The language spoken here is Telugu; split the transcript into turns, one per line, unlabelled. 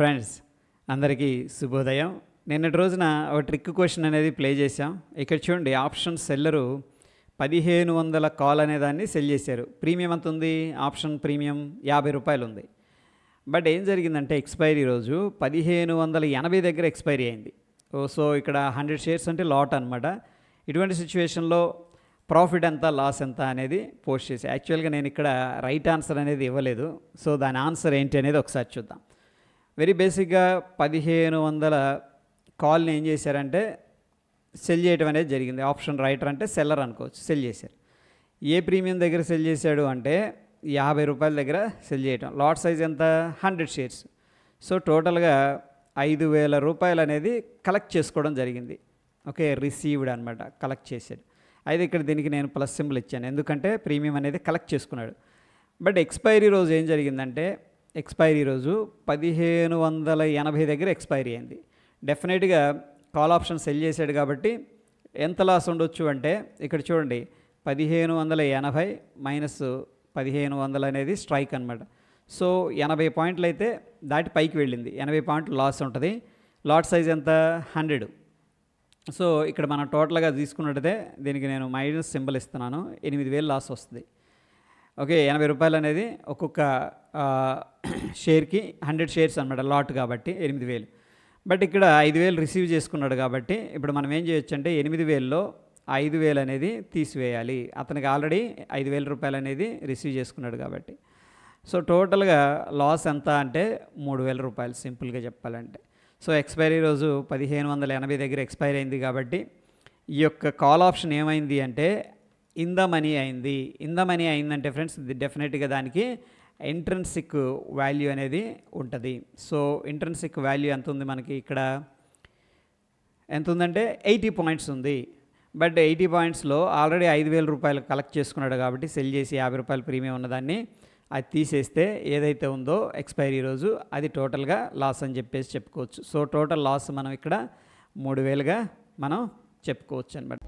ఫ్రెండ్స్ అందరికీ శుభోదయం. నిన్నటి రోజున ఒక ట్రిక్ క్వశ్చన్ అనేది ప్లే చేశాం. ఇక్కడ చూడండి, ఆప్షన్ సెల్లరు 1500 కాల్ అనే దాన్ని సెల్ చేశారు. ప్రీమియం ఎంత ఉంది? ఆప్షన్ ప్రీమియం 50 రూపాయలు ఉంది. బట్ ఏం జరిగిందంటే ఎక్స్పైరీ రోజు 1580 దగ్గర ఎక్స్పైరీ అయింది. సో ఇక్కడ 100 షేర్స్ అంటే లాట్ అనమాట. ఇటువంటి సిచ్యువేషన్లో ప్రాఫిట్ ఎంత, లాస్ ఎంత అనేది పోస్ట్ చేసి, యాక్చువల్గా నేను ఇక్కడ రైట్ ఆన్సర్ అనేది ఇవ్వలేదు. సో దాని ఆన్సర్ ఏంటి అనేది ఒకసారి చూద్దాం. వెరీ బేసిక్గా 1500 కాల్ని ఏం చేశారంటే సెల్ చేయడం అనేది జరిగింది. ఆప్షన్ రైటర్ అంటే సెల్లర్ అనుకోవచ్చు, సెల్ చేశారు. ఏ ప్రీమియం దగ్గర సెల్ చేశాడు అంటే 50 రూపాయల దగ్గర సెల్ చేయటం. లాట్ సైజ్ ఎంత? 100 షేర్స్. సో టోటల్గా 5000 రూపాయలు అనేది కలెక్ట్ చేసుకోవడం జరిగింది. ఓకే, రిసీవ్డ్ అనమాట, కలెక్ట్ చేశాడు. అయితే ఇక్కడ దీనికి నేను ప్లస్ సింబల్ ఇచ్చాను, ఎందుకంటే ప్రీమియం అనేది కలెక్ట్ చేసుకున్నాడు. బట్ ఎక్స్పైరీ రోజు ఏం జరిగిందంటే, ఎక్స్పైరీ రోజు 1580 దగ్గర ఎక్స్పైరీ అయింది. డెఫినెట్గా కాల్ ఆప్షన్ సెల్ చేశాడు కాబట్టి ఎంత లాస్ ఉండొచ్చు అంటే, ఇక్కడ చూడండి 1580 మైనస్ 1500 అనేది స్ట్రైక్ అనమాట. సో 80 పాయింట్లు అయితే దాటి పైకి వెళ్ళింది, 80 పాయింట్లు లాస్ ఉంటుంది. లాట్ సైజ్ ఎంత? 100. సో ఇక్కడ మనం టోటల్గా తీసుకున్నట్టయితే దీనికి నేను మైనస్ సింబల్ ఇస్తున్నాను, 8000 లాస్ వస్తుంది. ఓకే, 80 రూపాయలు అనేది ఒక్కొక్క షేర్కి 100 షేర్స్ అనమాట, లాట్ కాబట్టి 8000. బట్ ఇక్కడ 5000 రిసీవ్ చేసుకున్నాడు కాబట్టి ఇప్పుడు మనం ఏం చేయొచ్చు అంటే 8000లో 5000 అనేది తీసివేయాలి. అతనికి ఆల్రెడీ 5000 రూపాయలు అనేది రిసీవ్ చేసుకున్నాడు కాబట్టి. సో టోటల్గా లాస్ ఎంత అంటే 3000 రూపాయలు, సింపుల్గా చెప్పాలంటే. సో ఎక్స్పైరీ రోజు 1580 దగ్గర ఎక్స్పైరీ అయింది కాబట్టి ఈ యొక్క కాల్ ఆప్షన్ ఏమైంది అంటే ఇన్ ద మనీ అయింది. ఇన్ ద మనీ అయిందంటే ఫ్రెండ్స్ డెఫినెట్గా దానికి ఇంట్రెన్సిక్ వాల్యూ అనేది ఉంటుంది. సో ఇంట్రెన్సిక్ వాల్యూ ఎంత ఉంది మనకి ఇక్కడ? ఎంత ఉందంటే 80 పాయింట్స్ ఉంది. బట్ 80 పాయింట్స్లో ఆల్రెడీ 5000 రూపాయలు కలెక్ట్ చేసుకున్నాడు కాబట్టి సెల్ చేసి 50 రూపాయలు ప్రీమియం ఉన్నదాన్ని అది తీసేస్తే ఏదైతే ఉందో ఎక్స్పైరీ రోజు అది టోటల్గా లాస్ అని చెప్పేసి చెప్పుకోవచ్చు. సో టోటల్ లాస్ మనం ఇక్కడ 3000గా మనం చెప్పుకోవచ్చు అనమాట.